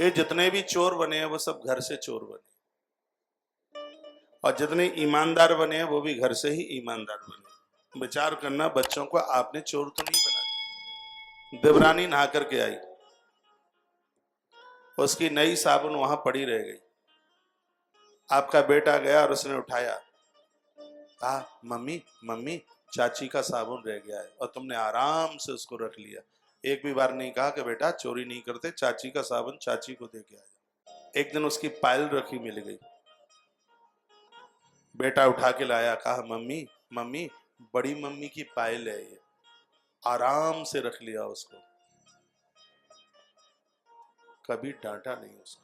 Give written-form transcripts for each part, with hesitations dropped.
ये जितने भी चोर बने हैं वो सब घर से चोर बने, और जितने ईमानदार बने हैं वो भी घर से ही ईमानदार बने। विचार करना, बच्चों को आपने चोर तो नहीं बना। देवरानी नहा करके आई, उसकी नई साबुन वहां पड़ी रह गई। आपका बेटा गया और उसने उठाया, कहा मम्मी मम्मी चाची का साबुन रह गया है, और तुमने आराम से उसको रख लिया। एक भी बार नहीं कहा कि बेटा चोरी नहीं करते, चाची का साबुन चाची को दे के आ जाओ। एक दिन उसकी पायल रखी मिल गई, बेटा उठा के लाया, कहा मम्मी मम्मी बड़ी मम्मी की पायल है ये, आराम से रख लिया उसको। कभी डांटा नहीं उसको,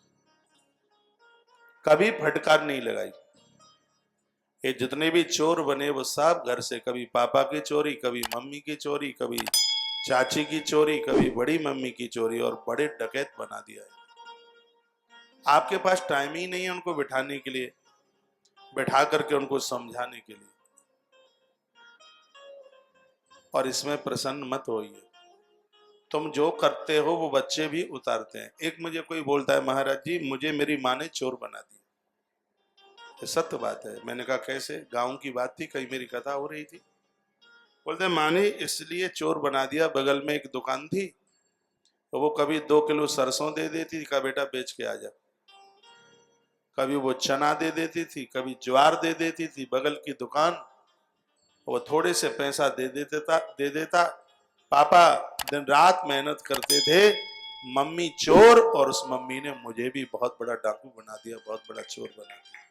कभी फटकार नहीं लगाई। ये जितने भी चोर बने वो सब घर से, कभी पापा की चोरी, कभी मम्मी की चोरी, कभी चाची की चोरी, कभी बड़ी मम्मी की चोरी, और बड़े डकैत बना दिया है। आपके पास टाइम ही नहीं है उनको बिठाने के लिए, बैठा करके उनको समझाने के लिए। और इसमें प्रसन्न मत होइए, तुम जो करते हो वो बच्चे भी उतारते हैं। एक मुझे कोई बोलता है, महाराज जी मुझे मेरी माँ ने चोर बना दिया। ये सत्य बात है। मैंने कहा कैसे? गांव की बात थी, कहीं मेरी कथा हो रही थी। बोलते माँ ने इसलिए चोर बना दिया, बगल में एक दुकान थी, तो वो कभी 2 किलो सरसों दे देती थी, कहा बेटा बेच के आ जा। कभी वो चना दे देती थी, कभी ज्वार दे देती थी, बगल की दुकान। वो थोड़े से पैसा दे देता। पापा दिन रात मेहनत करते थे, मम्मी चोर, और उस मम्मी ने मुझे भी बहुत बड़ा डाकू बना दिया, बहुत बड़ा चोर बना दिया।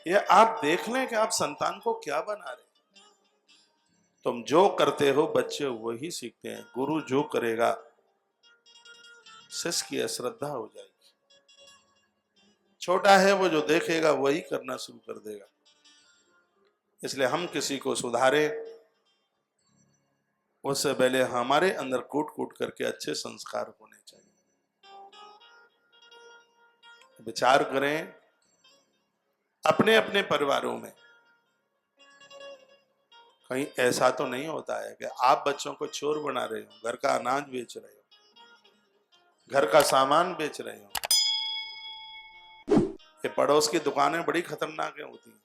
ये आप देख लें कि आप संतान को क्या बना रहे। तुम जो करते हो बच्चे वही सीखते हैं। गुरु जो करेगा शिष्य की अश्रद्धा हो जाएगी। छोटा है वो, जो देखेगा वही करना शुरू कर देगा। इसलिए हम किसी को सुधारे उससे पहले हमारे अंदर कूट कूट करके अच्छे संस्कार होने चाहिए। विचार करें अपने अपने परिवारों में, कहीं ऐसा तो नहीं होता है कि आप बच्चों को चोर बना रहे हो, घर का अनाज बेच रहे हो, घर का सामान बेच रहे हो। ये पड़ोस की दुकानें बड़ी खतरनाक होती हैं।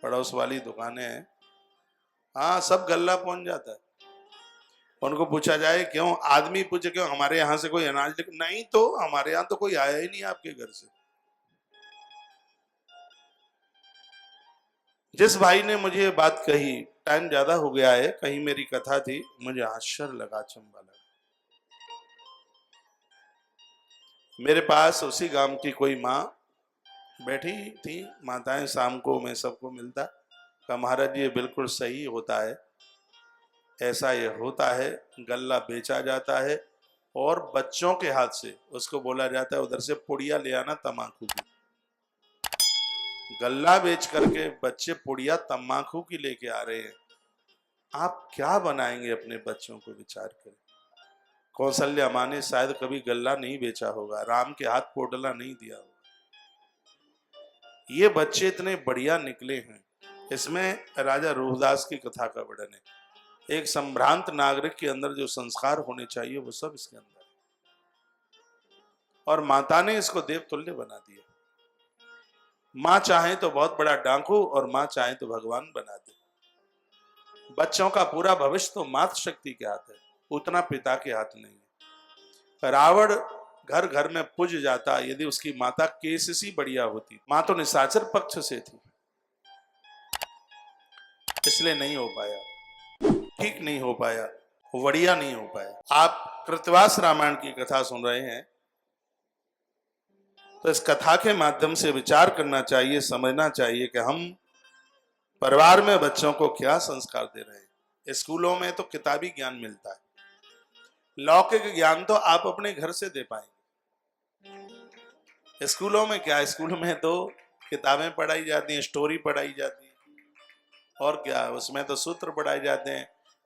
पड़ोस वाली दुकानें, हाँ सब गल्ला पहुंच जाता है। उनको पूछा जाए क्यों, आदमी पूछे क्यों हमारे यहाँ से कोई अनाज नहीं, तो हमारे यहाँ तो कोई आया ही नहीं आपके घर से। जिस भाई ने मुझे ये बात कही, टाइम ज्यादा हो गया है, कहीं मेरी कथा थी, मुझे आश्चर्य लगा, चंबा लगा। मेरे पास उसी गांव की कोई माँ बैठी थी, माताएं शाम को मैं सबको मिलता, कहा महाराज ये बिल्कुल सही होता है, ऐसा ये होता है, गल्ला बेचा जाता है और बच्चों के हाथ से उसको बोला जाता है उधर से पुड़िया ले आना तम्बाकू की। गल्ला बेच करके बच्चे पुड़िया तम्बाकू की लेके आ रहे हैं। आप क्या बनाएंगे अपने बच्चों को? विचार करें। कौशल्या माँ ने शायद कभी गल्ला नहीं बेचा होगा, राम के हाथ पोटला नहीं दिया होगा। ये बच्चे इतने बढ़िया निकले हैं। इसमें राजा रोहदास की कथा का वर्णन है। एक संभ्रांत नागरिक के अंदर जो संस्कार होने चाहिए वो सब इसके अंदर है, और माता ने इसको देवतुल्य बना दिया। माँ चाहे तो बहुत बड़ा डाकू, और माँ चाहे तो भगवान बना दे। बच्चों का पूरा भविष्य तो मातृ शक्ति के हाथ है, उतना पिता के हाथ नहीं है। रावण घर घर में पूज जाता यदि उसकी माता केससी बढ़िया होती। माँ तो निशाचर पक्ष से थी, इसलिए नहीं हो पाया, ठीक नहीं हो पाया, बढ़िया नहीं हो पाया। आप कृतवास रामायण की कथा सुन रहे हैं, तो इस कथा के माध्यम से विचार करना चाहिए, समझना चाहिए कि हम परिवार में बच्चों को क्या संस्कार दे रहे हैं। स्कूलों में तो किताबी ज्ञान मिलता है, लौकिक ज्ञान तो आप अपने घर से दे पाएंगे। स्कूलों में क्या, स्कूलों में तो किताबें पढ़ाई जाती हैं, स्टोरी पढ़ाई जाती है, और क्या उसमें तो सूत्र पढ़ाए जाते हैं,